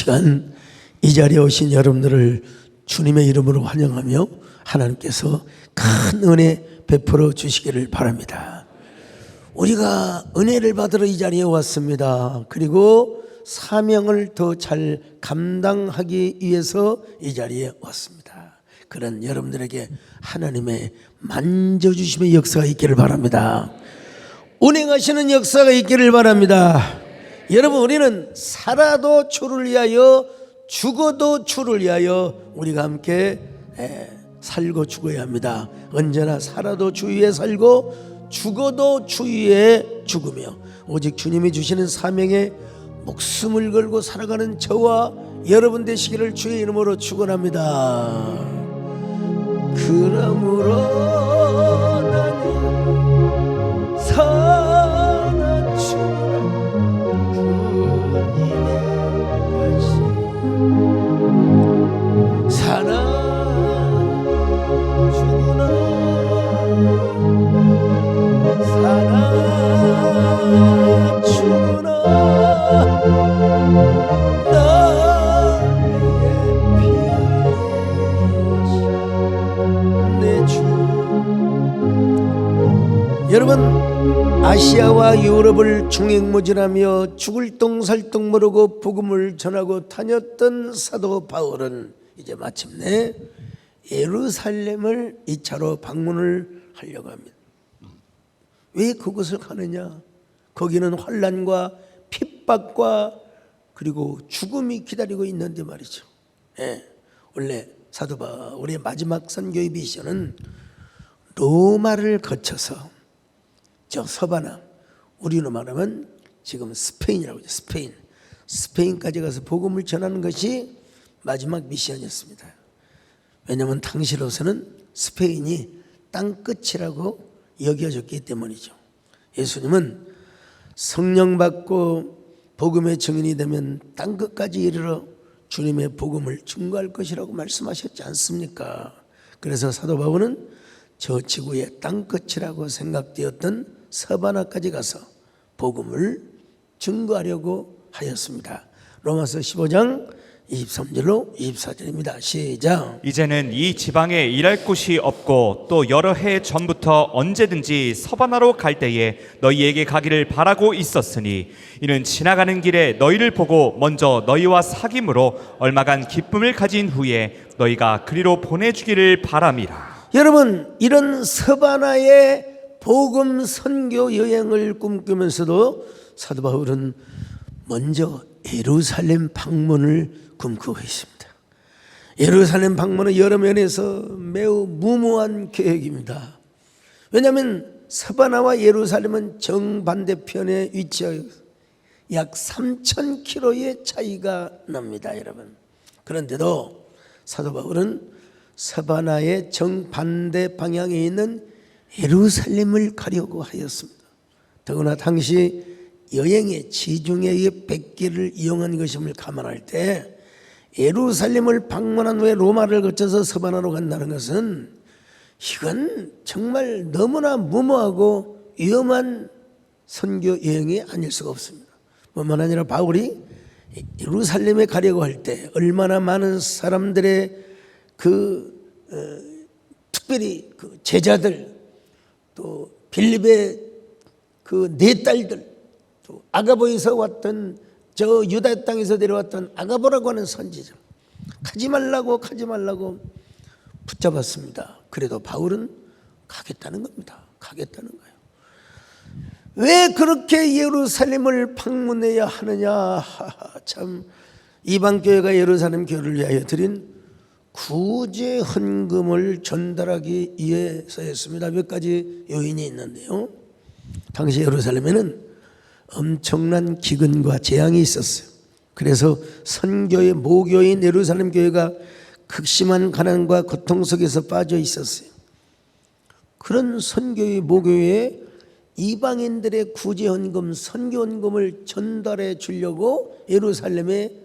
시간 이 자리에 오신 여러분들을 주님의 이름으로 환영하며 하나님께서 큰 은혜 베풀어 주시기를 바랍니다. 우리가 은혜를 받으러 이 자리에 왔습니다. 그리고 사명을 더 잘 감당하기 위해서 이 자리에 왔습니다. 그런 여러분들에게 하나님의 만져주심의 역사가 있기를 바랍니다. 운행하시는 역사가 있기를 바랍니다. 여러분, 우리는 살아도 주를 위하여 죽어도 주를 위하여 우리가 함께 살고 죽어야 합니다. 언제나 살아도 주 위에 살고 죽어도 주 위에 죽으며 오직 주님이 주시는 사명에 목숨을 걸고 살아가는 저와 여러분 되시기를 주의 이름으로 축원합니다. 그러므로 나는 사나 죽으나 주님의 가시 사나 죽으나 사나 죽으나 여러분, 아시아와 유럽을 중행모진하며 죽을 똥살똥 모르고 복음을 전하고 다녔던 사도 바울은 이제 마침내 예루살렘을 2차로 방문을 하려고 합니다. 왜 그곳을 가느냐? 거기는 환난과 핍박과 그리고 죽음이 기다리고 있는데 말이죠. 원래 사도 바울의 마지막 선교의 미션은 로마를 거쳐서 저 서바나, 우리로 말하면 지금 스페인이라고 하죠. 스페인까지 가서 복음을 전하는 것이 마지막 미션이었습니다. 왜냐하면 당시로서는 스페인이 땅끝이라고 여겨졌기 때문이죠. 예수님은 성령 받고 복음의 증인이 되면 땅끝까지 이르러 주님의 복음을 증거할 것이라고 말씀하셨지 않습니까? 그래서 사도 바울은 저 지구의 땅끝이라고 생각되었던 서바나까지 가서 복음을 증거하려고 하였습니다. 로마서 15장 23절로 24절입니다. 시작. 이제는 이 지방에 일할 곳이 없고 또 여러 해 전부터 언제든지 서바나로 갈 때에 너희에게 가기를 바라고 있었으니 이는 지나가는 길에 너희를 보고 먼저 너희와 사귐으로 얼마간 기쁨을 가진 후에 너희가 그리로 보내주기를 바람이라. 여러분, 이런 서바나의 복음 선교 여행을 꿈꾸면서도 사도 바울은 먼저 예루살렘 방문을 꿈꾸고 있습니다. 예루살렘 방문은 여러 면에서 매우 무모한 계획입니다. 왜냐하면 서바나와 예루살렘은 정반대편에 위치하여 약 3,000km의 차이가 납니다, 여러분. 그런데도 사도 바울은 서바나의 정반대 방향에 있는 예루살렘을 가려고 하였습니다. 더구나 당시 여행의 지중해의 100개를 이용한 것임을 감안할 때 예루살렘을 방문한 후에 로마를 거쳐서 서바나로 간다는 것은 이건 정말 너무나 무모하고 위험한 선교 여행이 아닐 수가 없습니다. 뿐만 아니라 바울이 예루살렘에 가려고 할 때 얼마나 많은 사람들의 특별히 그 제자들, 또 빌립의 그 네 딸들, 또 아가보에서 왔던 저 유다 땅에서 내려왔던 아가보라고 하는 선지자, 가지 말라고 붙잡았습니다. 그래도 바울은 가겠다는 겁니다. 가겠다는 거예요. 왜 그렇게 예루살렘을 방문해야 하느냐? 참, 이방교회가 예루살렘 교회를 위하여 드린 구제 헌금을 전달하기 위해서였습니다. 몇 가지 요인이 있는데요. 당시 예루살렘에는 엄청난 기근과 재앙이 있었어요. 그래서 선교의 모교인 예루살렘 교회가 극심한 가난과 고통 속에서 빠져 있었어요. 그런 선교의 모교에 이방인들의 구제헌금, 선교헌금을 전달해 주려고 예루살렘에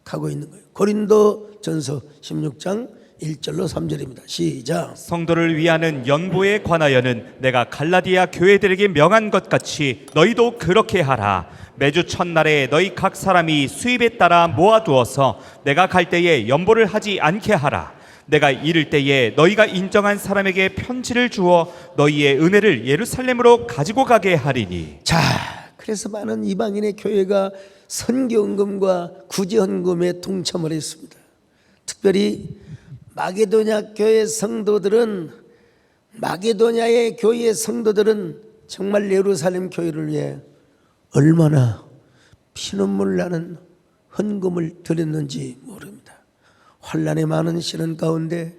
가고 있는 거예요. 고린도전서 16장 1절로 3절입니다. 시작. 성도를 위하는 연보에 관하여는 내가 갈라디아 교회들에게 명한 것 같이 너희도 그렇게 하라. 매주 첫날에 너희 각 사람이 수입에 따라 모아두어서 내가 갈 때에 연보를 하지 않게 하라. 내가 이를 때에 너희가 인정한 사람에게 편지를 주어 너희의 은혜를 예루살렘으로 가지고 가게 하리니. 자, 그래서 많은 이방인의 교회가 선교헌금과 구제헌금에 동참을 했습니다. 특별히 마게도냐 교회 성도들은, 마게도냐의 교회 성도들은 정말 예루살렘 교회를 위해 얼마나 피눈물 나는 헌금을 드렸는지 모릅니다. 환난의 많은 시련 가운데,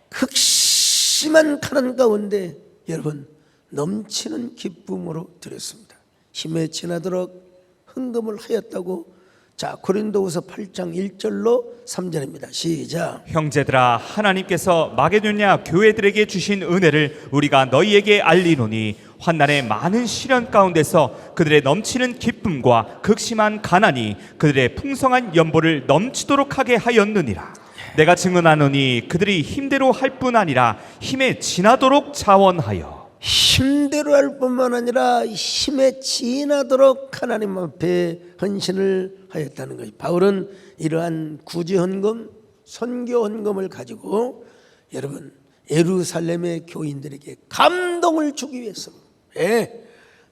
극심한 가난 가운데 여러분 넘치는 기쁨으로 드렸습니다. 힘에 지나도록 헌금을 하였다고. 자, 고린도후서 8장 1절로 3절입니다. 시작. 형제들아, 하나님께서 마게도냐 교회들에게 주신 은혜를 우리가 너희에게 알리노니 환난의 많은 시련 가운데서 그들의 넘치는 기쁨과 극심한 가난이 그들의 풍성한 연보를 넘치도록 하게 하였느니라. 내가 증언하노니 그들이 힘대로 할 뿐 아니라 힘에 지나도록 자원하여. 힘대로 할 뿐만 아니라 힘에 지나도록 하나님 앞에 헌신을 하였다는 것이, 바울은 이러한 구제헌금, 선교헌금을 가지고 여러분 예루살렘의 교인들에게 감동을 주기 위해서,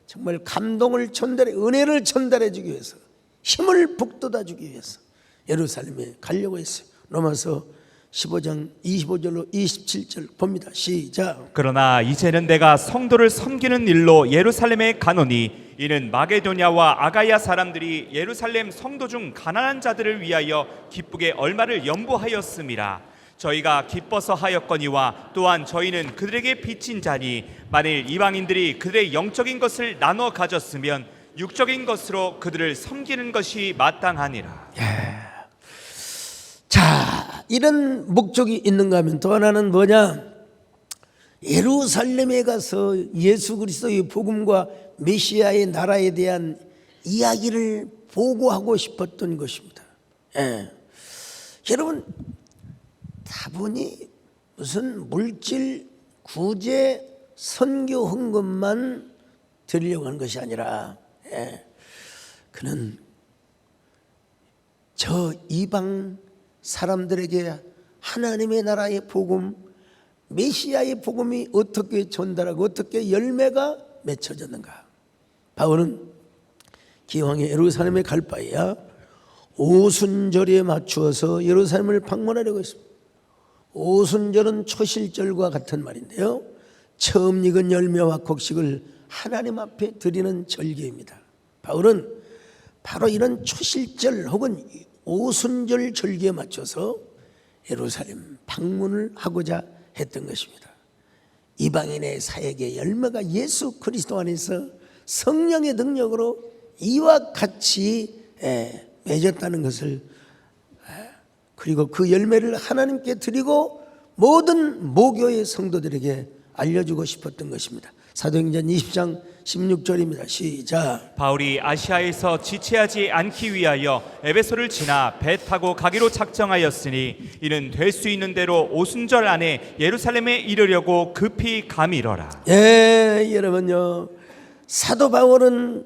정말 감동을 전달해, 은혜를 전달해 주기 위해서, 힘을 북돋아 주기 위해서 예루살렘에 가려고 했어요. 로마서 15장 25절로 27절 봅니다. 시작. 그러나 이제는 내가 성도를 섬기는 일로 예루살렘에 가노니 이는 마게도냐와 아가야 사람들이 예루살렘 성도 중 가난한 자들을 위하여 기쁘게 얼마를 연보하였음이라. 저희가 기뻐서 하였거니와 또한 저희는 그들에게 빚진 자니 만일 이방인들이 그들의 영적인 것을 나눠 가졌으면 육적인 것으로 그들을 섬기는 것이 마땅하니라. 자, 이런 목적이 있는가 하면 또 하나는 뭐냐? 예루살렘에 가서 예수 그리스도의 복음과 메시아의 나라에 대한 이야기를 보고하고 싶었던 것입니다. 여러분, 다분히 무슨 물질 구제 선교 헌금만 드리려고 하는 것이 아니라, 그는 저 이방 사람들에게 하나님의 나라의 복음, 메시아의 복음이 어떻게 전달하고 어떻게 열매가 맺혀졌는가. 바울은 기왕에 예루살렘에 갈 바에야 오순절에 맞추어서 예루살렘을 방문하려고 했습니다. 오순절은 초실절과 같은 말인데요, 처음 익은 열매와 곡식을 하나님 앞에 드리는 절기입니다. 바울은 바로 이런 초실절 혹은 오순절 절기에 맞춰서 예루살렘 방문을 하고자 했던 것입니다. 이방인의 사역의 열매가 예수 그리스도 안에서 성령의 능력으로 이와 같이 맺었다는 것을, 그리고 그 열매를 하나님께 드리고 모든 모교의 성도들에게 알려주고 싶었던 것입니다. 사도행전 20장 16절입니다. 시작. 바울이 아시아에서 지체하지 않기 위하여 에베소를 지나 배 타고 가기로 작정하였으니 이는 될 수 있는 대로 오순절 안에 예루살렘에 이르려고 급히 가미러라. 여러분요, 사도 바울은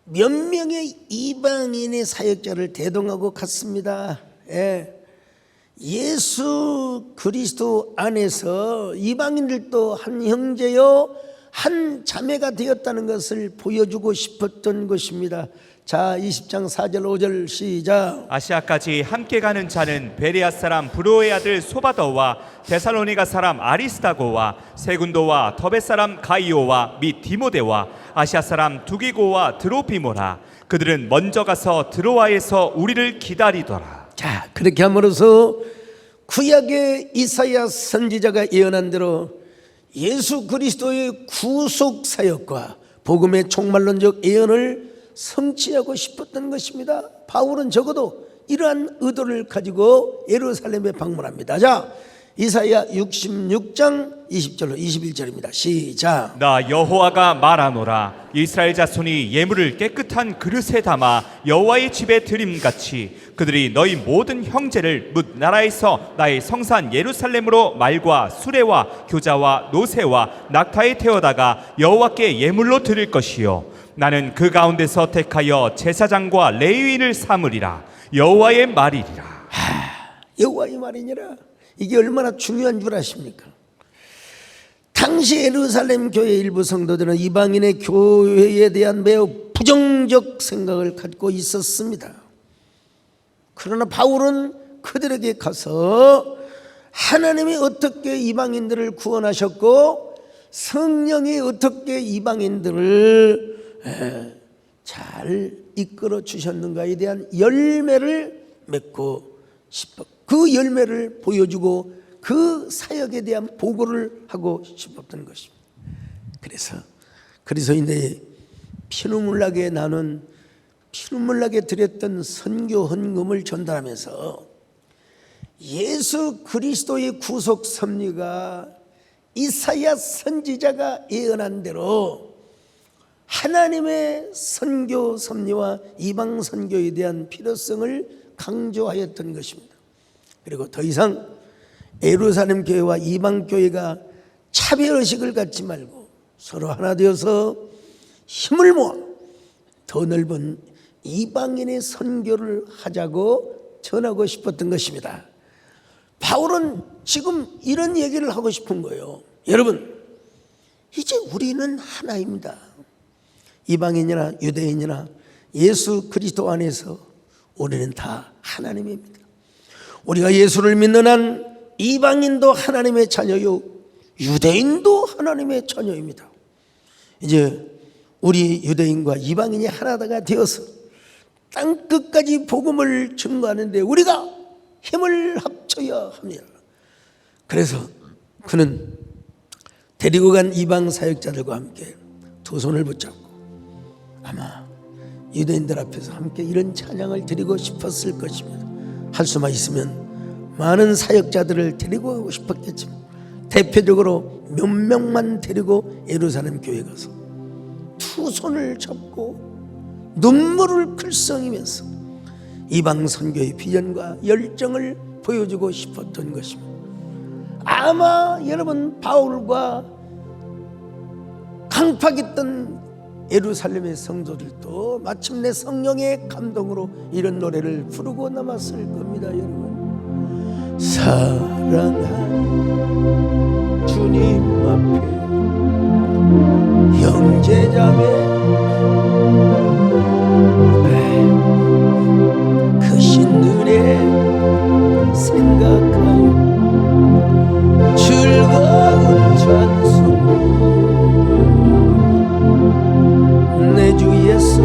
몇 명의 이방인의 사역자를 대동하고 갔습니다. 예수 그리스도 안에서 이방인들도 한 형제요 한 자매가 되었다는 것을 보여주고 싶었던 것입니다. 자, 20장 4절 5절 시작. 아시아까지 함께 가는 자는 베레아 사람 브로의 아들 소바더와 데살로니가 사람 아리스다고와 세군도와 더베 사람 가이오와 및 디모데와 아시아 사람 두기고와 드로피모라. 그들은 먼저 가서 드로아에서 우리를 기다리더라. 자, 그렇게 함으로써 구약의 이사야 선지자가 예언한 대로 예수 그리스도의 구속 사역과 복음의 총말론적 예언을 성취하고 싶었던 것입니다. 바울은 적어도 이러한 의도를 가지고 예루살렘에 방문합니다. 자, 이사야 66장 20절로 21절입니다. 시작. 나 여호와가 말하노라. 이스라엘 자손이 예물을 깨끗한 그릇에 담아 여호와의 집에 드림같이 그들이 너희 모든 형제를 뭇 나라에서 나의 성산 예루살렘으로 말과 수레와 교자와 노새와 낙타에 태워다가 여호와께 예물로 드릴 것이요 나는 그 가운데서 택하여 제사장과 레위인을 삼으리라. 여호와의 말이리라. 여호와의 말이니라. 이게 얼마나 중요한 줄 아십니까? 당시 예루살렘 교회 일부 성도들은 이방인의 교회에 대한 매우 부정적 생각을 갖고 있었습니다. 그러나 바울은 그들에게 가서 하나님이 어떻게 이방인들을 구원하셨고 성령이 어떻게 이방인들을 잘 이끌어 주셨는가에 대한 열매를 맺고 싶어 그 열매를 보여주고 그 사역에 대한 보고를 하고 싶었던 것입니다. 그래서 그리스도인들이 피눈물 나게 드렸던 선교 헌금을 전달하면서 예수 그리스도의 구속 섭리가 이사야 선지자가 예언한 대로 하나님의 선교 섭리와 이방 선교에 대한 필요성을 강조하였던 것입니다. 그리고 더 이상 예루살렘 교회와 이방 교회가 차별의식을 갖지 말고 서로 하나 되어서 힘을 모아 더 넓은 이방인의 선교를 하자고 전하고 싶었던 것입니다. 바울은 지금 이런 얘기를 하고 싶은 거예요. 여러분, 이제 우리는 하나입니다. 이방인이나 유대인이나 예수 그리스도 안에서 우리는 다 하나님입니다. 우리가 예수를 믿는 한 이방인도 하나님의 자녀요 유대인도 하나님의 자녀입니다. 이제 우리 유대인과 이방인이 하나가 되어서 땅끝까지 복음을 증거하는데 우리가 힘을 합쳐야 합니다. 그래서 그는 데리고 간 이방 사역자들과 함께 두 손을 붙잡고 아마 유대인들 앞에서 함께 이런 찬양을 드리고 싶었을 것입니다. 할 수만 있으면 많은 사역자들을 데리고 가고 싶었겠지만 대표적으로 몇 명만 데리고 예루살렘 교회 가서 두 손을 잡고 눈물을 글썽이면서 이방 선교의 비전과 열정을 보여주고 싶었던 것입니다. 아마 여러분 바울과 강팍했던 예루살렘의 성도들도 마침내 성령의 감동으로 이런 노래를 부르고 남았을 겁니다. 여러분, 사랑하는 주님 앞에 형제자매 그 신들의 생각하여 즐거운 찬송 내 주 예수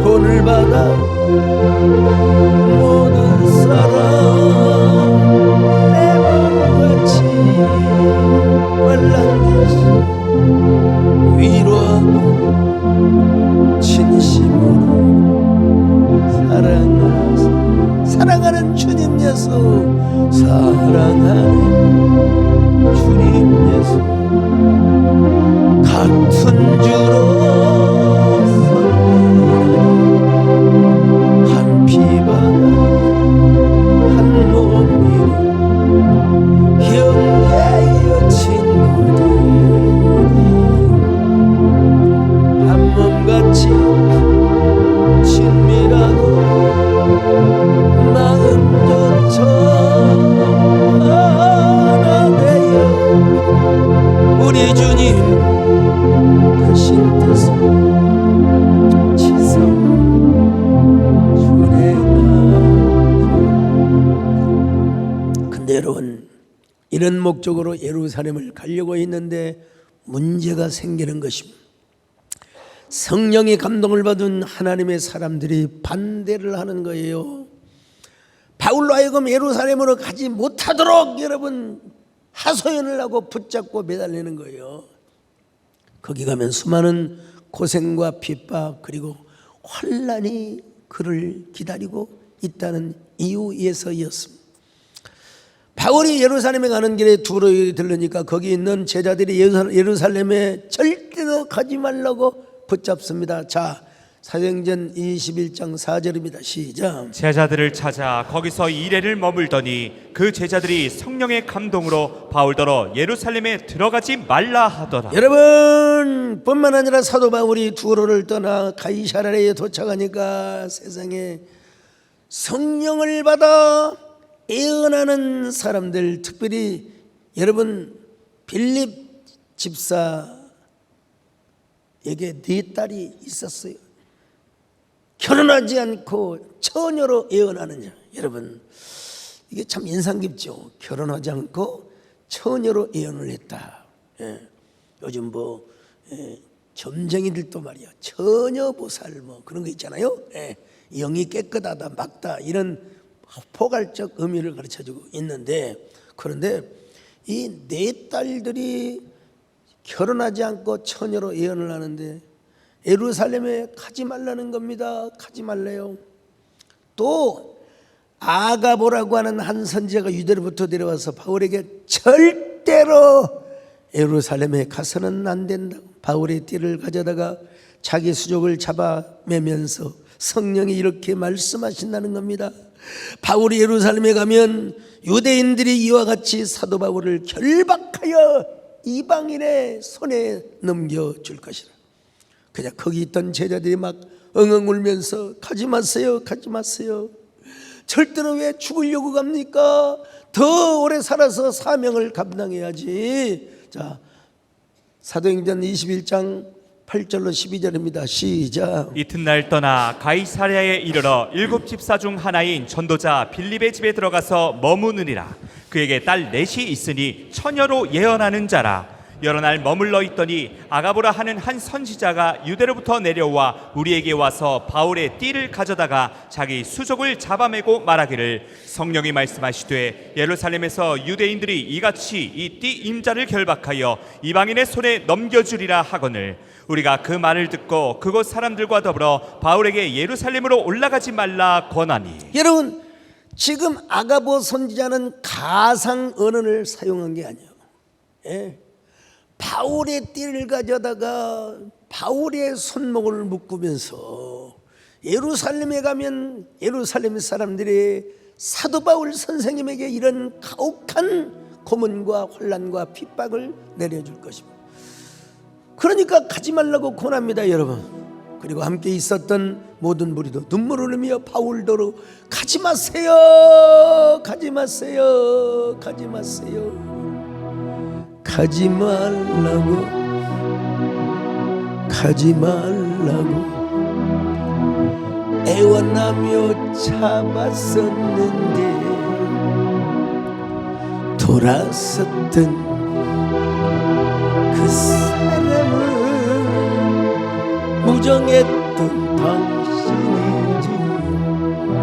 본을 받아 모든 사람 내 맘같이 환란되시 위로하고 진심으로 사랑하는 주님 예수 사랑하는 주님 예수 같은 주로 한 피바다 한 몸이라 형제여 친구들 한 몸같이 친밀하고 마음 좋죠 하나 되어 우리 주님 크신 뜻을 지성 순행하죠. 근데 여러분, 이런 목적으로 예루살렘을 가려고 했는데 문제가 생기는 것입니다. 성령의 감동을 받은 하나님의 사람들이 반대를 하는 거예요. 바울로 하여금 예루살렘으로 가지 못하도록 여러분 하소연을 하고 붙잡고 매달리는 거예요. 거기 가면 수많은 고생과 핍박 그리고 환난이 그를 기다리고 있다는 이유에서였습니다. 바울이 예루살렘에 가는 길에 두로에 들르니까 거기 있는 제자들이 예루살렘에 절대로 가지 말라고 붙잡습니다. 자, 사도행전 21장 4절입니다. 시작. 제자들을 찾아 거기서 이래를 머물더니 그 제자들이 성령의 감동으로 바울더러 예루살렘에 들어가지 말라 하더라. 여러분, 뿐만 아니라 사도 바울이 두로를 떠나 가이사랴에 도착하니까 세상에 성령을 받아 예언하는 사람들, 특별히 여러분 빌립 집사에게 4딸이 있었어요. 결혼하지 않고 처녀로 예언하는 자. 여러분, 이게 참 인상 깊죠. 결혼하지 않고 처녀로 예언을 했다. 예. 요즘 점쟁이들도 말이야, 처녀보살 그런 거 있잖아요. 예. 영이 깨끗하다, 막다, 이런 포괄적 의미를 가르쳐주고 있는데, 그런데 이 4딸들이 결혼하지 않고 처녀로 예언을 하는데 예루살렘에 가지 말라는 겁니다. 가지 말래요. 또 아가보라고 하는 한 선지자가 유대로부터 내려와서 바울에게 절대로 예루살렘에 가서는 안 된다고, 바울의 띠를 가져다가 자기 수족을 잡아매면서 성령이 이렇게 말씀하신다는 겁니다. 바울이 예루살렘에 가면 유대인들이 이와 같이 사도 바울을 결박하여 이방인의 손에 넘겨줄 것이라. 그냥 거기 있던 제자들이 막 엉엉 울면서 가지 마세요, 가지 마세요. 절대로 왜 죽으려고 갑니까? 더 오래 살아서 사명을 감당해야지. 자, 사도행전 21장 8절로 12절입니다. 시작. 이튿날 떠나 가이사랴에 이르러 7 집사 중 하나인 전도자 빌립의 집에 들어가서 머무느니라. 그에게 딸 넷이 있으니 처녀로 예언하는 자라. 여러 날 머물러 있더니 아가보라 하는 한 선지자가 유대로부터 내려와 우리에게 와서 바울의 띠를 가져다가 자기 수족을 잡아매고 말하기를, 성령이 말씀하시되 예루살렘에서 유대인들이 이같이 이 띠 임자를 결박하여 이방인의 손에 넘겨주리라 하거늘, 우리가 그 말을 듣고 그곳 사람들과 더불어 바울에게 예루살렘으로 올라가지 말라 권하니. 여러분, 지금 아가보 선지자는 가상 언어를 사용한 게 아니에요. 예. 바울의 띠를 가져다가 바울의 손목을 묶으면서 예루살렘에 가면 예루살렘 사람들이 사도 바울 선생님에게 이런 가혹한 고문과 혼란과 핍박을 내려줄 것입니다. 그러니까 가지 말라고 권합니다, 여러분. 그리고 함께 있었던 모든 무리도 눈물을 흘리며 바울더러 가지 마세요, 가지 마세요, 가지 마세요, 가지 말라고, 가지 말라고 애원하며 잡았었는데 돌아섰던 그 사람은 무정했던 당신이지.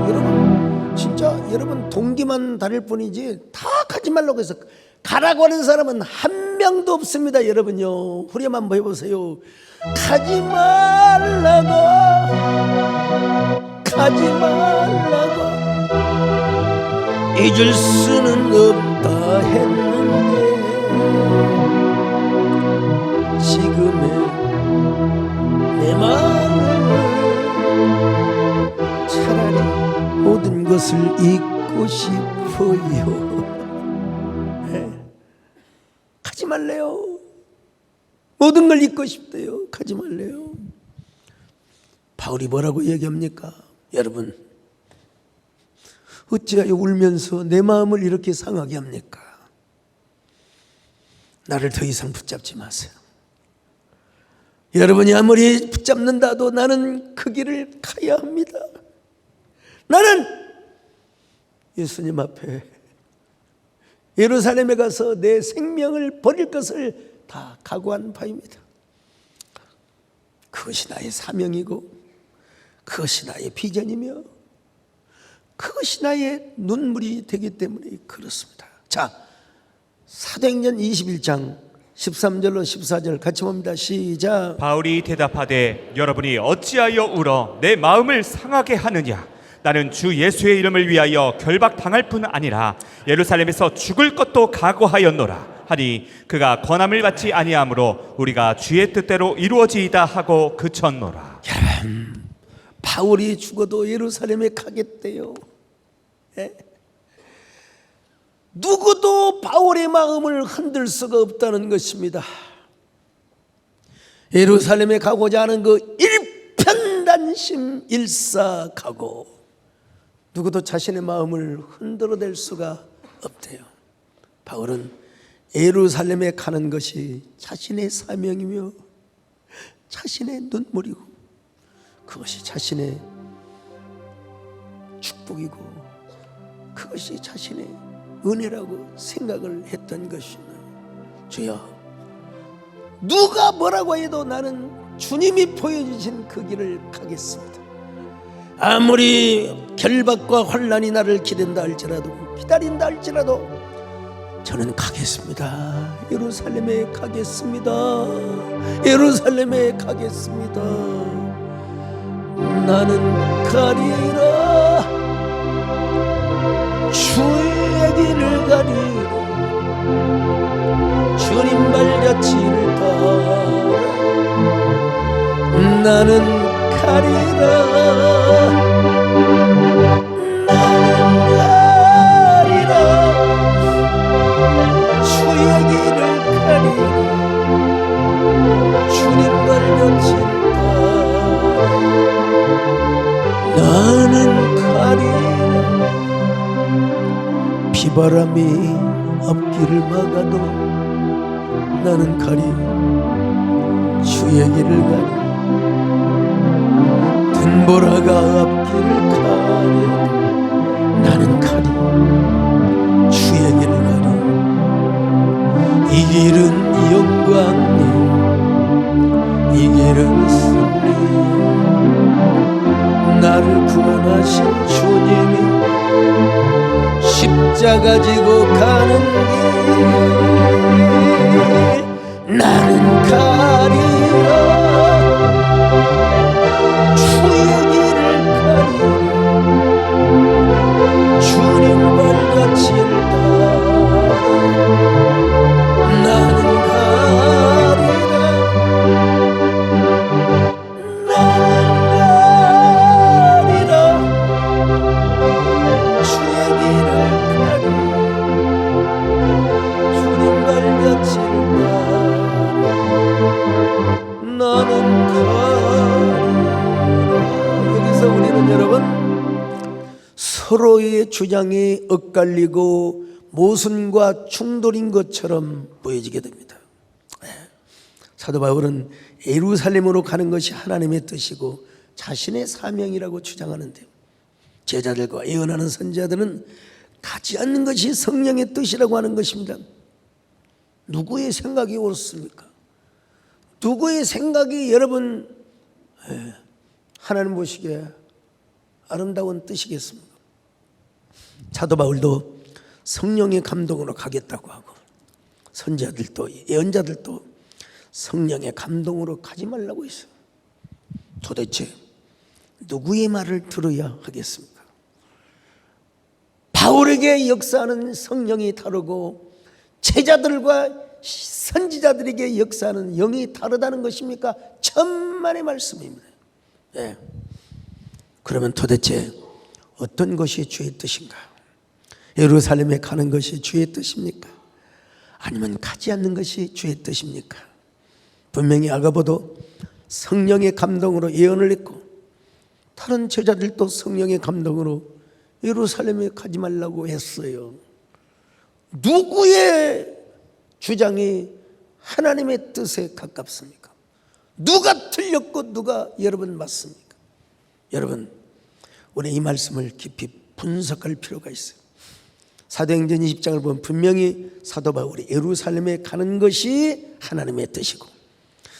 여러분, 진짜 여러분 동기만 다를 뿐이지 다 가지 말라고 해서 가라고 하는 사람은 한 명도 없습니다. 여러분요, 후렴 한번 해보세요. 가지 말라고, 가지 말라고 잊을 수는 없다 했는데 지금의 내 마음은 차라리 모든 것을 잊고 싶어요. 가지 말래요. 모든 걸 잊고 싶대요. 가지 말래요. 바울이 뭐라고 얘기합니까? 여러분, 어찌하여 울면서 내 마음을 이렇게 상하게 합니까? 나를 더 이상 붙잡지 마세요. 여러분이 아무리 붙잡는다도 나는 그 길을 가야 합니다. 나는 예수님 앞에 예루살렘에 가서 내 생명을 버릴 것을 다 각오한 바입니다. 그것이 나의 사명이고 그것이 나의 비전이며 그것이 나의 눈물이 되기 때문에 그렇습니다. 자, 사도행전 21장 13절로 14절 같이 봅니다. 시작. 바울이 대답하되 여러분이 어찌하여 울어 내 마음을 상하게 하느냐. 나는 주 예수의 이름을 위하여 결박당할 뿐 아니라 예루살렘에서 죽을 것도 각오하였노라 하니 그가 권함을 받지 아니하므로 우리가 주의 뜻대로 이루어지이다 하고 그쳤노라. 바울이 죽어도 예루살렘에 가겠대요. 예? 누구도 바울의 마음을 흔들 수가 없다는 것입니다. 예루살렘에 가고자 하는 그 일편단심 일사각오, 누구도 자신의 마음을 흔들어댈 수가 없대요. 바울은 예루살렘에 가는 것이 자신의 사명이며 자신의 눈물이고 그것이 자신의 축복이고 그것이 자신의 은혜라고 생각을 했던 것입니다. 주여, 누가 뭐라고 해도 나는 주님이 보여주신 그 길을 가겠습니다. 아무리 결박과 환난이 나를 기다린다 할지라도 저는 가겠습니다. 예루살렘에 가겠습니다. 예루살렘에 가겠습니다. 나는 가리라. 주의 길을 가리라. 주님 발자취를 따라 나는 가리라. 나는 가리라. 주의 길을 가리라. 주님 발자취를 따라 나는 가리라. 비바람이 앞길을 막아도 나는 가리. 주의 길을 가리. 눈보라가 앞길을 가려 나는 가리. 주의 길을 가리. 이 길은 영광이, 이 길은 승리. 나를 구원하신 주님이 십자가 지고 가는 길 나는 가리라. 주의 길을 가리라. 주님 발자취를 따라 나는 가리라. 나는 가리라. 주의 길을 주님 발자취를 따라 나는 가리라. 여기서 우리는 여러분 서로의 주장이 엇갈리고 모순과 충돌인 것처럼 보여지게 됩니다. 사도 바울은 예루살렘으로 가는 것이 하나님의 뜻이고 자신의 사명이라고 주장하는데, 제자들과 예언하는 선지자들은 가지 않는 것이 성령의 뜻이라고 하는 것입니다. 누구의 생각이 옳습니까? 누구의 생각이 여러분 하나님 보시기에 아름다운 뜻이겠습니까? 사도 바울도 성령의 감동으로 가겠다고 하고, 선지자들도 예언자들도 성령의 감동으로 가지 말라고 했어요. 도대체 누구의 말을 들어야 하겠습니까? 바울에게 역사하는 성령이 다르고 제자들과 선지자들에게 역사하는 영이 다르다는 것입니까? 천만의 말씀입니다. 네. 그러면 도대체 어떤 것이 주의 뜻인가? 예루살렘에 가는 것이 주의 뜻입니까? 아니면 가지 않는 것이 주의 뜻입니까? 분명히 아가보도 성령의 감동으로 예언을 했고, 다른 제자들도 성령의 감동으로 예루살렘에 가지 말라고 했어요. 누구의 주장이 하나님의 뜻에 가깝습니까? 누가 틀렸고 누가 여러분 맞습니까? 여러분, 우리 이 말씀을 깊이 분석할 필요가 있어요. 사도행전 20장을 보면 분명히 사도 바울이 예루살렘에 가는 것이 하나님의 뜻이고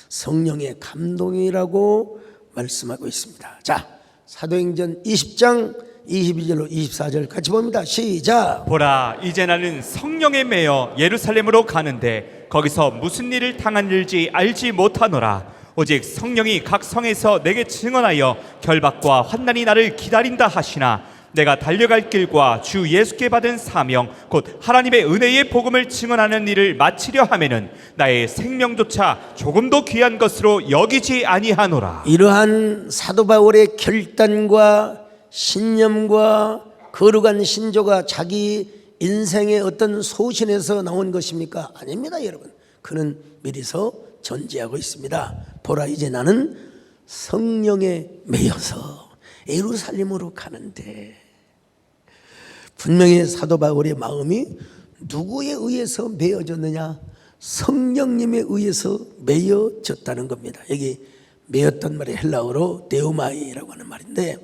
성령의 감동이라고 말씀하고 있습니다. 자, 사도행전 20장 22절로 24절 같이 봅니다. 시작. 보라, 이제 나는 성령에 매여 예루살렘으로 가는데 거기서 무슨 일을 당하는지 알지 못하노라. 오직 성령이 각 성에서 내게 증언하여 결박과 환난이 나를 기다린다 하시나 내가 달려갈 길과 주 예수께 받은 사명 곧 하나님의 은혜의 복음을 증언하는 일을 마치려 하면은 나의 생명조차 조금도 귀한 것으로 여기지 아니하노라. 이러한 사도 바울의 결단과 신념과 거룩한 신조가 자기 인생의 어떤 소신에서 나온 것입니까? 아닙니다, 여러분. 그는 미리서 전제하고 있습니다. 보라, 이제 나는 성령에 매여서 예루살렘으로 가는데, 분명히 사도 바울의 마음이 누구에 의해서 매여졌느냐? 성령님에 의해서 매여졌다는 겁니다. 여기 매였단 말이 헬라어로 데오마이라고 하는 말인데,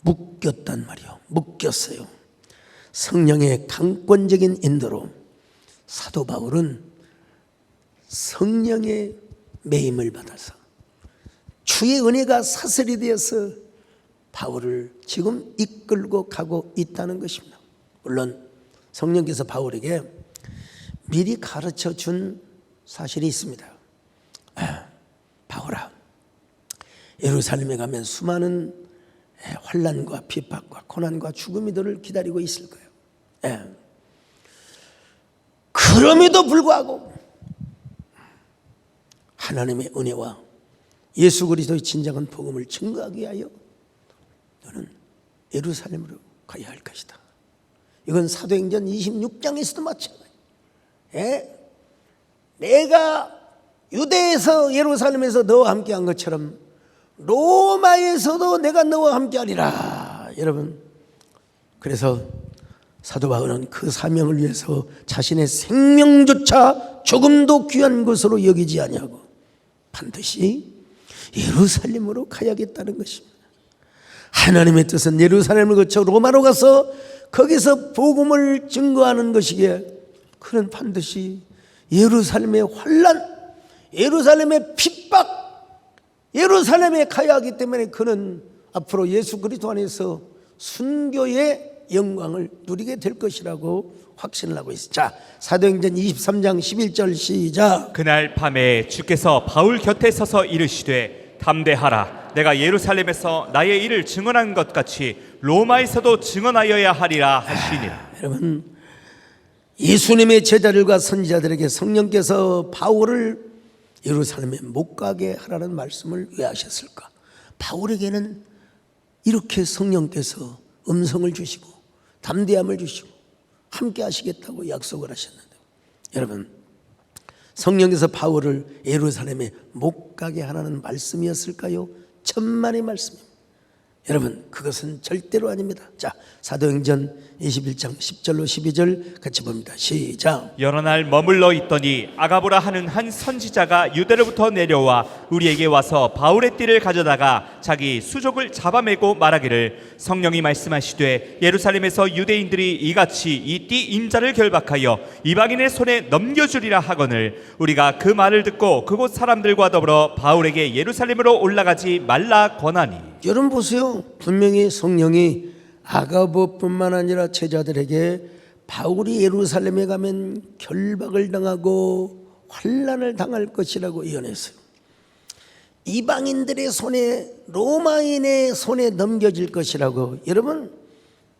묶였단 말이요. 묶였어요. 성령의 강권적인 인도로 사도 바울은 성령의 매임을 받아서 주의 은혜가 사슬이 되어서 바울을 지금 이끌고 가고 있다는 것입니다. 물론 성령께서 바울에게 미리 가르쳐 준 사실이 있습니다. 바울아, 예루살렘에 가면 수많은 환난과 핍박과 고난과 죽음이 너를 기다리고 있을 거예요. 그럼에도 불구하고 하나님의 은혜와 예수 그리스도의 진정한 복음을 증거하기 위하여 너는 예루살렘으로 가야 할 것이다. 이건 사도행전 26장에서도 마찬가지예요. 내가 유대에서 예루살렘에서 너와 함께한 것처럼 로마에서도 내가 너와 함께하리라. 여러분, 그래서 사도 바울은 그 사명을 위해서 자신의 생명조차 조금도 귀한 것으로 여기지 아니하고 반드시 예루살렘으로 가야겠다는 것입니다. 하나님의 뜻은 예루살렘을 거쳐 로마로 가서 거기서 복음을 증거하는 것이기에 그는 반드시 예루살렘의 환난, 예루살렘의 핍박, 예루살렘에 가야 하기 때문에 그는 앞으로 예수 그리스도 안에서 순교의 영광을 누리게 될 것이라고 확신을 하고 있습니다. 자, 사도행전 23장 11절 시작. 그날 밤에 주께서 바울 곁에 서서 이르시되 담대하라. 내가 예루살렘에서 나의 일을 증언한 것 같이 로마에서도 증언하여야 하리라 하시니라. 여러분, 예수님의 제자들과 선지자들에게 성령께서 바울을 예루살렘에 못 가게 하라는 말씀을 왜 하셨을까? 바울에게는 이렇게 성령께서 음성을 주시고 담대함을 주시고 함께 하시겠다고 약속을 하셨는데, 여러분, 성령께서 바울을 예루살렘에 못 가게 하라는 말씀이었을까요? 천만의 말씀입니다. 여러분, 그것은 절대로 아닙니다. 자, 사도행전 21장 10절로 12절 같이 봅니다. 시작. 여러 날 머물러 있더니 아가보라 하는 한 선지자가 유대로부터 내려와 우리에게 와서 바울의 띠를 가져다가 자기 수족을 잡아매고 말하기를 성령이 말씀하시되 예루살렘에서 유대인들이 이같이 이 띠 인자를 결박하여 이방인의 손에 넘겨주리라 하거늘 우리가 그 말을 듣고 그곳 사람들과 더불어 바울에게 예루살렘으로 올라가지 말라 권하니. 여러분 보세요. 분명히 성령이 아가보뿐만 아니라 제자들에게 바울이 예루살렘에 가면 결박을 당하고 환난을 당할 것이라고 예언했어요. 이방인들의 손에, 로마인의 손에 넘겨질 것이라고 여러분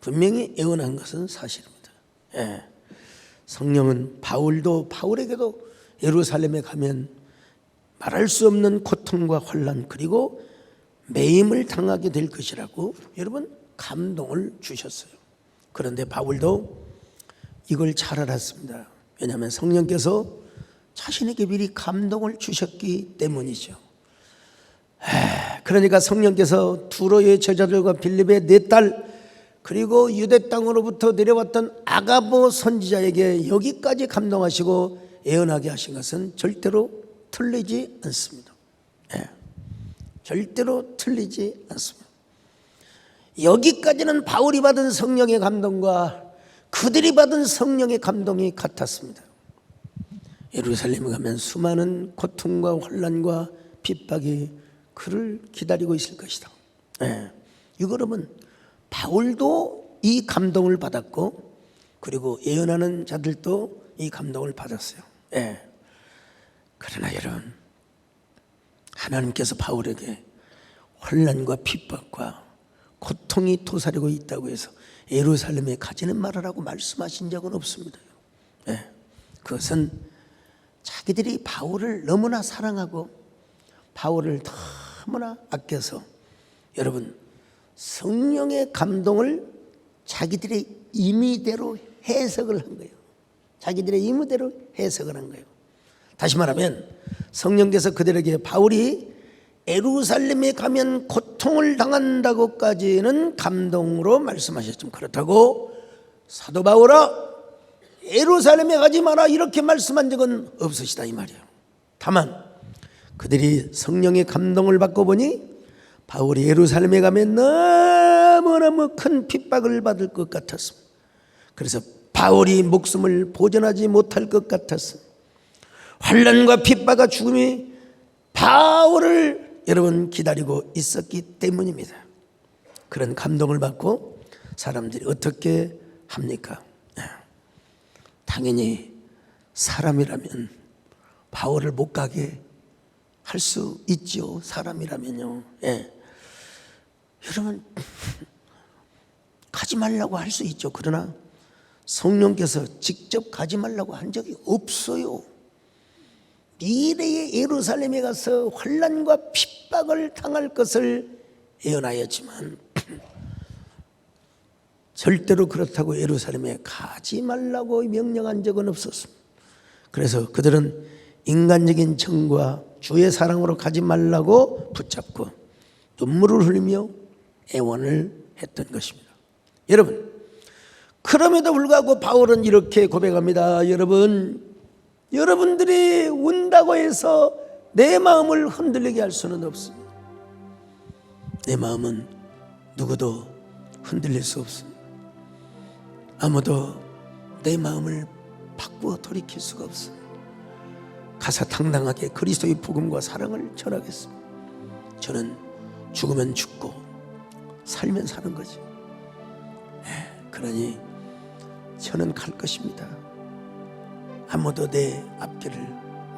분명히 예언한 것은 사실입니다. 성령은 바울에게도 예루살렘에 가면 말할 수 없는 고통과 환난 그리고 매임을 당하게 될 것이라고 여러분 감동을 주셨어요. 그런데 바울도 이걸 잘 알았습니다. 왜냐하면 성령께서 자신에게 미리 감동을 주셨기 때문이죠. 그러니까 성령께서 두로의 제자들과 빌립의 4딸 그리고 유대 땅으로부터 내려왔던 아가보 선지자에게 여기까지 감동하시고 예언하게 하신 것은 절대로 틀리지 않습니다. 절대로 틀리지 않습니다. 여기까지는 바울이 받은 성령의 감동과 그들이 받은 성령의 감동이 같았습니다. 예루살렘에 가면 수많은 고통과 환난과 핍박이 그를 기다리고 있을 것이다. 여러분, 바울도 이 감동을 받았고 그리고 예언하는 자들도 이 감동을 받았어요. 그러나 여러분, 하나님께서 바울에게 환난과 핍박과 고통이 도사리고 있다고 해서 예루살렘에 가지는 말아라고 말씀하신 적은 없습니다. 네. 그것은 자기들이 바울을 너무나 사랑하고 바울을 너무나 아껴서, 여러분, 성령의 감동을 자기들의 임의대로 해석을 한 거예요. 자기들의 임의대로 해석을 한 거예요. 다시 말하면 성령께서 그들에게 바울이 예루살렘에 가면 고통을 당한다고까지는 감동으로 말씀하셨지만, 그렇다고 사도 바울아 예루살렘에 가지 마라 이렇게 말씀한 적은 없으시다 이 말이에요. 다만 그들이 성령의 감동을 받고 보니 바울이 예루살렘에 가면 너무너무 큰 핍박을 받을 것 같았습니다. 그래서 바울이 목숨을 보존하지 못할 것 같았습니다. 환난과 핍박과 죽음이 바울을 여러분 기다리고 있었기 때문입니다. 그런 감동을 받고 사람들이 어떻게 합니까? 당연히 사람이라면 바울을 못 가게 할 수 있죠. 사람이라면요. 예. 여러분 가지 말라고 할 수 있죠. 그러나 성령께서 직접 가지 말라고 한 적이 없어요. 미래의 예루살렘에 가서 환난과 핍박을 당할 것을 예언하였지만 절대로 그렇다고 예루살렘에 가지 말라고 명령한 적은 없었습니다. 그래서 그들은 인간적인 정과 주의 사랑으로 가지 말라고 붙잡고 눈물을 흘리며 애원을 했던 것입니다. 여러분, 그럼에도 불구하고 바울은 이렇게 고백합니다. 여러분들이 운다고 해서 내 마음을 흔들리게 할 수는 없습니다. 내 마음은 누구도 흔들릴 수 없습니다. 아무도 내 마음을 바꾸어 돌이킬 수가 없습니다. 가서 당당하게 그리스도의 복음과 사랑을 전하겠습니다. 저는 죽으면 죽고 살면 사는 거지. 그러니 저는 갈 것입니다. 아무도 내 앞길을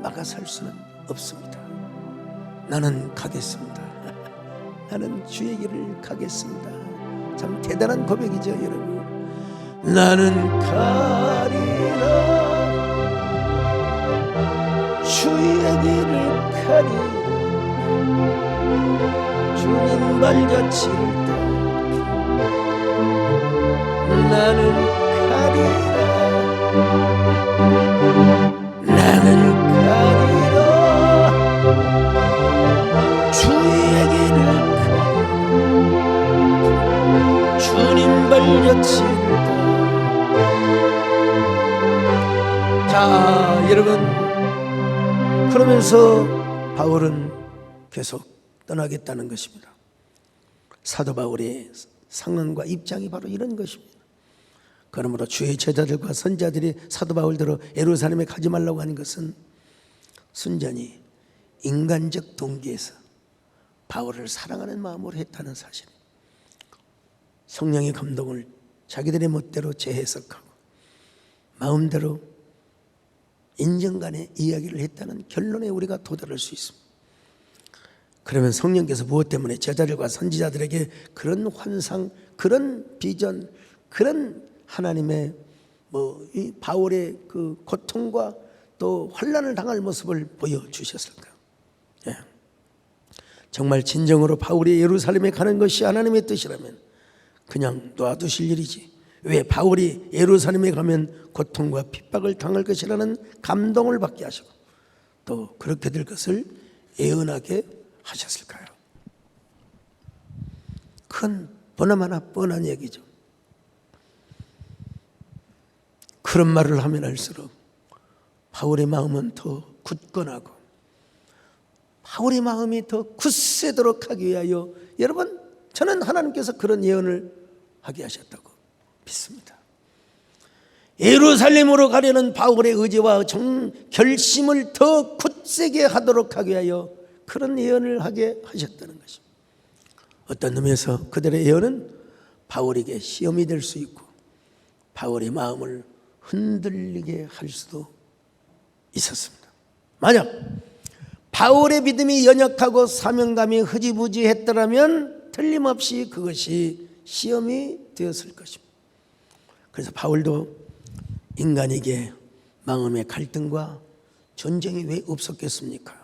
막아설 수는 없습니다. 나는 가겠습니다. 나는 주의 길을 가겠습니다. 참 대단한 고백이죠, 여러분. 나는 가리라 주의 길을 가리라 주님 발자취를 따라 나는 가리라 주의 길을 가리라 주님 발자취를 자, 여러분, 그러면서 바울은 계속 떠나겠다는 것입니다. 사도 바울의 상황과 입장이 바로 이런 것입니다. 그러므로 주의 제자들과 선지자들이 사도 바울대로 예루살렘에 가지 말라고 하는 것은 순전히 인간적 동기에서 바울을 사랑하는 마음으로 했다는 사실. 성령의 감동을 자기들의 멋대로 재해석하고 마음대로 인정간의 이야기를 했다는 결론에 우리가 도달할 수 있습니다. 그러면 성령께서 무엇 때문에 제자들과 선지자들에게 그런 환상, 그런 비전, 그런 하나님의 이 바울의 그 고통과 또 환난을 당할 모습을 보여주셨을까요? 예. 정말 진정으로 바울이 예루살렘에 가는 것이 하나님의 뜻이라면 그냥 놔두실 일이지. 왜 바울이 예루살렘에 가면 고통과 핍박을 당할 것이라는 감동을 받게 하시고 또 그렇게 될 것을 예언하게 하셨을까요? 큰 보나마나 뻔한 얘기죠. 그런 말을 하면 할수록 바울의 마음은 더 굳건하고 바울의 마음이 더 굳세도록 하기 위하여 여러분, 저는 하나님께서 그런 예언을 하게 하셨다고 믿습니다. 예루살렘으로 가려는 바울의 의지와 결심을 더 굳세게 하도록 하기 위하여 그런 예언을 하게 하셨다는 것입니다. 어떤 의미에서 그들의 예언은 바울에게 시험이 될 수 있고 바울의 마음을 흔들리게 할 수도 있었습니다. 만약 바울의 믿음이 연약하고 사명감이 흐지부지했더라면 틀림없이 그것이 시험이 되었을 것입니다. 그래서 바울도 인간에게 마음의 갈등과 전쟁이 왜 없었겠습니까?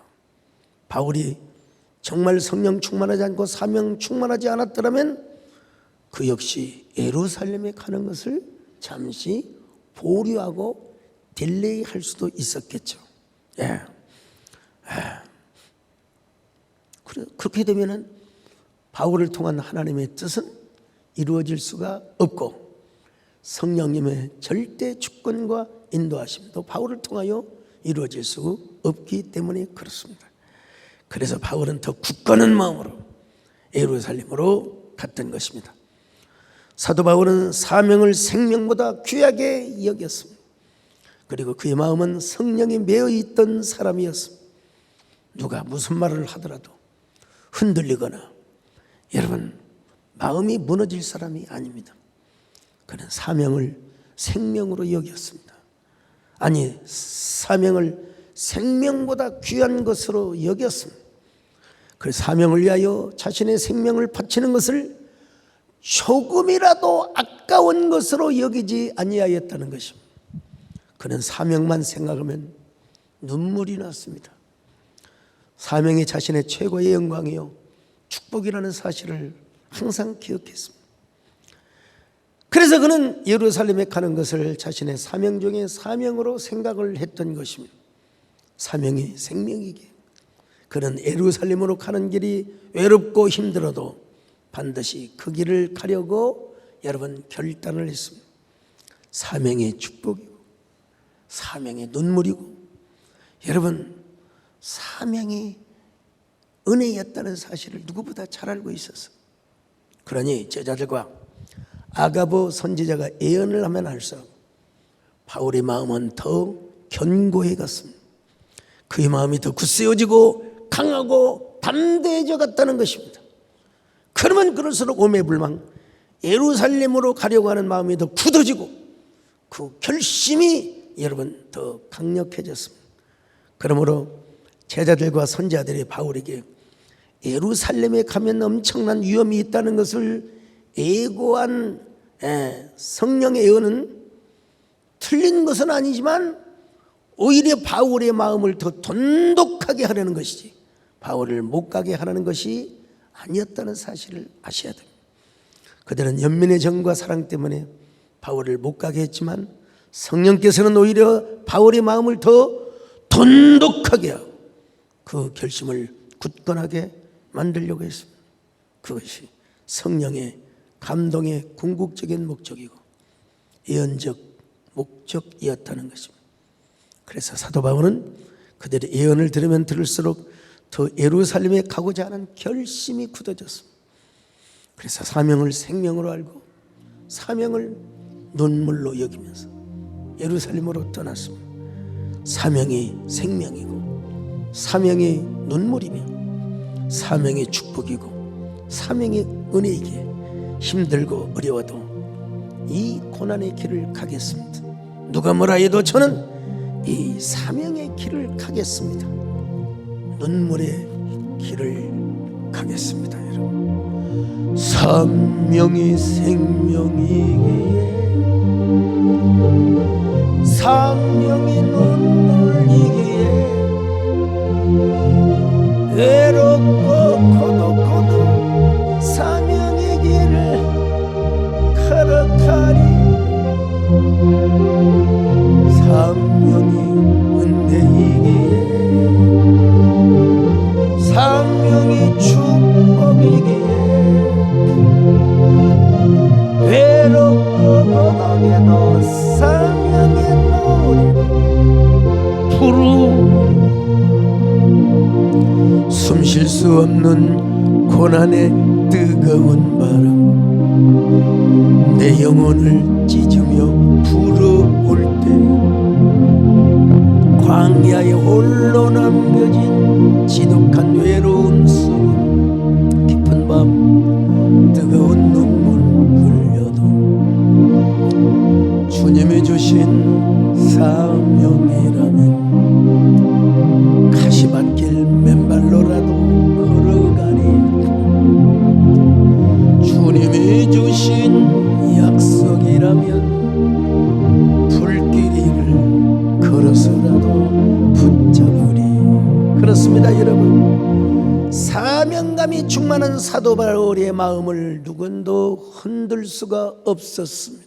바울이 정말 성령 충만하지 않고 사명 충만하지 않았더라면 그 역시 예루살렘에 가는 것을 잠시 보류하고 딜레이할 수도 있었겠죠. 예. 그렇게 되면은 바울을 통한 하나님의 뜻은 이루어질 수가 없고 성령님의 절대 주권과 인도하심도 바울을 통하여 이루어질 수 없기 때문에 그렇습니다. 그래서 바울은 더 굳건한 마음으로 예루살렘으로 갔던 것입니다. 사도 바울은 사명을 생명보다 귀하게 여겼습니다. 그리고 그의 마음은 성령에 매여 있던 사람이었습니다. 누가 무슨 말을 하더라도 흔들리거나 여러분 마음이 무너질 사람이 아닙니다. 그는 사명을 생명으로 여겼습니다. 아니 사명을 생명보다 귀한 것으로 여겼습니다. 그 사명을 위하여 자신의 생명을 바치는 것을 조금이라도 아까운 것으로 여기지 아니하였다는 것입니다. 그는 사명만 생각하면 눈물이 났습니다. 사명이 자신의 최고의 영광이요 축복이라는 사실을 항상 기억했습니다. 그래서 그는 예루살렘에 가는 것을 자신의 사명 중에 사명으로 생각을 했던 것입니다. 사명이 생명이기에 그는 예루살렘으로 가는 길이 외롭고 힘들어도 반드시 그 길을 가려고 여러분 결단을 했습니다. 사명의 축복이고 사명의 눈물이고 여러분 사명이 은혜였다는 사실을 누구보다 잘 알고 있었어요. 그러니 제자들과 아가보 선지자가 예언을 하면 할수록 바울의 마음은 더 견고해 갔습니다. 그의 마음이 더 굳세어지고 강하고 담대해져 갔다는 것입니다. 그러면 그럴수록 오매불망 예루살렘으로 가려고 하는 마음이 더 굳어지고 그 결심이 여러분 더 강력해졌습니다. 그러므로 제자들과 선지자들이 바울에게 예루살렘에 가면 엄청난 위험이 있다는 것을 예고한 성령의 예언은 틀린 것은 아니지만 오히려 바울의 마음을 더 돈독하게 하려는 것이지 바울을 못 가게 하라는 것이 아니었다는 사실을 아셔야 됩니다. 그들은 연민의 정과 사랑 때문에 바울을 못 가게 했지만 성령께서는 오히려 바울의 마음을 더 돈독하게 하고 그 결심을 굳건하게 만들려고 했습니다. 그것이 성령의 감동의 궁극적인 목적이고 예언적 목적이었다는 것입니다. 그래서 사도 바울은 그들의 예언을 들으면 들을수록 더 예루살렘에 가고자 하는 결심이 굳어졌습니다. 그래서 사명을 생명으로 알고 사명을 눈물로 여기면서 예루살렘으로 떠났습니다. 사명이 생명이고 사명이 눈물이며 사명이 축복이고 사명이 은혜이기에 힘들고 어려워도 이 고난의 길을 가겠습니다. 누가 뭐라 해도 저는 이 사명의 길을 가겠습니다. 눈물의 길을 가겠습니다. 여러분 사명이 생명이기에 사명이 눈물이기에 외롭고 고독고도 사명의 길을 걸어가리 사명이 은혜이기에 사명이 축복이기에 외롭고 고독해도 사명의 노래 부르 숨 쉴 수 없는 고난의 뜨거운 바람 내 영혼을 찢으며 불어올 때 광야에 홀로 남겨진 지독한 외로움 속 깊은 밤 뜨거운 눈물 흘려도 주님이 주신 사명이라면 가시밭길 있습니다. 여러분, 사명감이 충만한 사도 바울의 마음을 누군도 흔들 수가 없었습니다.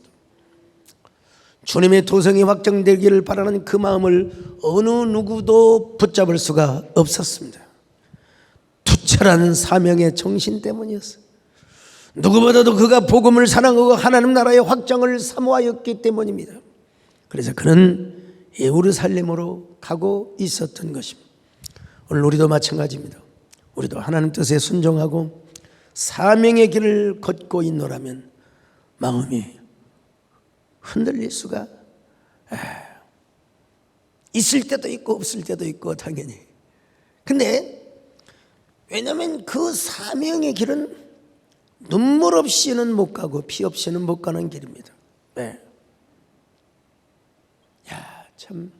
주님의 도성이 확정되기를 바라는 그 마음을 어느 누구도 붙잡을 수가 없었습니다. 투철한 사명의 정신 때문이었어요. 누구보다도 그가 복음을 사랑하고 하나님 나라의 확장을 사모하였기 때문입니다. 그래서 그는 예루살렘으로 가고 있었던 것입니다. 오늘 우리도 마찬가지입니다. 우리도 하나님 뜻에 순종하고 사명의 길을 걷고 있노라면 마음이 흔들릴 수가 있을 때도 있고 없을 때도 있고 당연히. 근데 왜냐하면 그 사명의 길은 눈물 없이는 못 가고 피 없이는 못 가는 길입니다. 네. 야, 참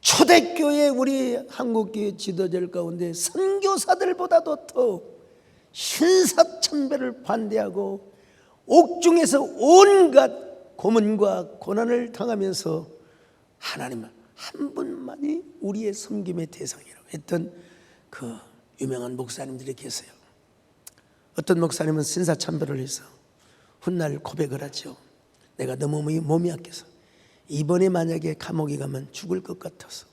초대교회 우리 한국교회 지도자들 가운데 선교사들보다도 더 신사참배를 반대하고 옥중에서 온갖 고문과 고난을 당하면서 하나님 한 분만이 우리의 섬김의 대상이라고 했던 그 유명한 목사님들이 계세요. 어떤 목사님은 신사참배를 해서 훗날 고백을 하죠. 내가 너무 몸이 약해서 이번에 만약에 감옥에 가면 죽을 것 같아서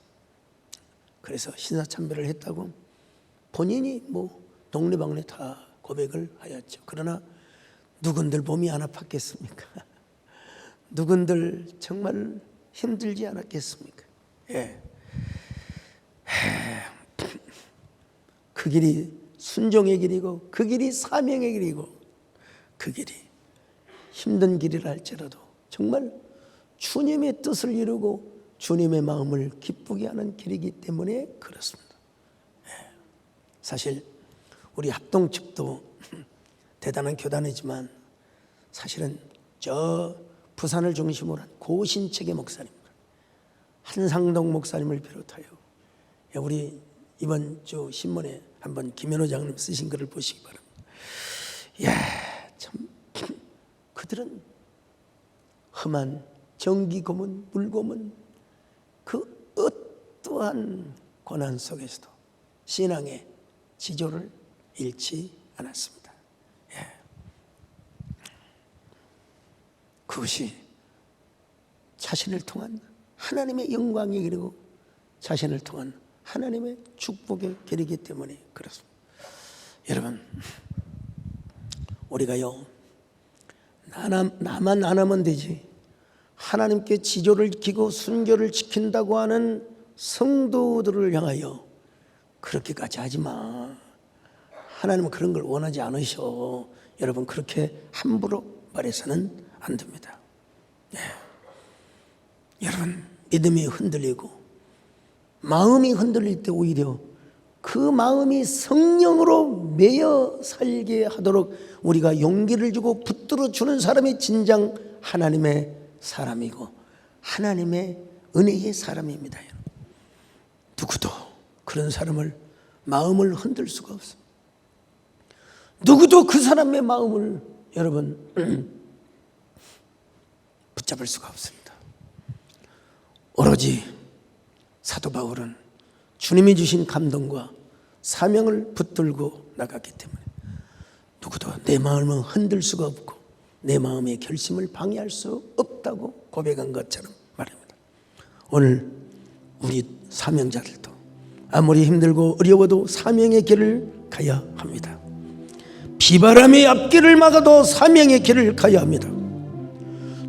그래서 신사참배를 했다고 본인이 동네방네 다 고백을 하였죠. 그러나 누군들 몸이 안 아팠겠습니까? 누군들 정말 힘들지 않았겠습니까? 예. 그 길이 순종의 길이고 그 길이 사명의 길이고 그 길이 힘든 길이라 할지라도 정말 주님의 뜻을 이루고 주님의 마음을 기쁘게 하는 길이기 때문에 그렇습니다. 사실 우리 합동 측도 대단한 교단이지만 사실은 저 부산을 중심으로 한 고신책의 목사님들 한상동 목사님을 비롯하여 우리 이번 주 신문에 한번 김현호 장님 쓰신 글을 보시기 바랍니다. 이야, 참 그들은 험한 전기 고문, 물 고문 그 어떠한 고난 속에서도 신앙의 지조를 잃지 않았습니다. 예. 그것이 자신을 통한 하나님의 영광의 길이고 자신을 통한 하나님의 축복의 길이기 때문에 그렇습니다. 여러분, 우리가요 나만 안 하면 되지 하나님께 지조를 지키고 순교를 지킨다고 하는 성도들을 향하여 그렇게까지 하지 마. 하나님은 그런 걸 원하지 않으셔. 여러분 그렇게 함부로 말해서는 안 됩니다. 네. 여러분 믿음이 흔들리고 마음이 흔들릴 때 오히려 그 마음이 성령으로 매여 살게 하도록 우리가 용기를 주고 붙들어 주는 사람이 진정 하나님의 사람이고 하나님의 은혜의 사람입니다. 누구도 그런 사람을 마음을 흔들 수가 없습니다. 누구도 그 사람의 마음을 여러분 붙잡을 수가 없습니다. 오로지 사도 바울은 주님이 주신 감동과 사명을 붙들고 나갔기 때문에 누구도 내 마음을 흔들 수가 없고 내 마음의 결심을 방해할 수 없다고 고백한 것처럼 말입니다. 오늘 우리 사명자들도 아무리 힘들고 어려워도 사명의 길을 가야 합니다. 비바람이 앞길을 막아도 사명의 길을 가야 합니다.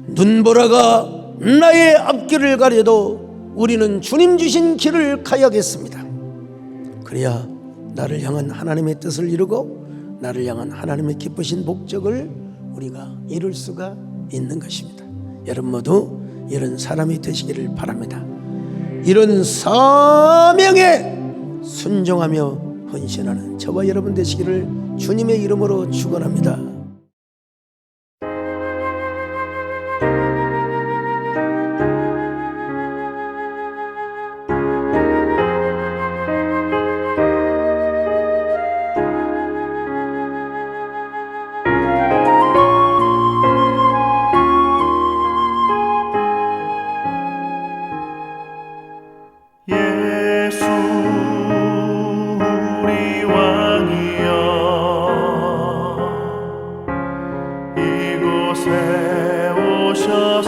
눈보라가 나의 앞길을 가려도 우리는 주님 주신 길을 가야겠습니다. 그래야 나를 향한 하나님의 뜻을 이루고 나를 향한 하나님의 기쁘신 목적을 우리가 이룰 수가 있는 것입니다. 여러분 모두 이런 사람이 되시기를 바랍니다. 이런 사명에 순종하며 헌신하는 저와 여러분 되시기를 주님의 이름으로 축원합니다. 예 세우셔서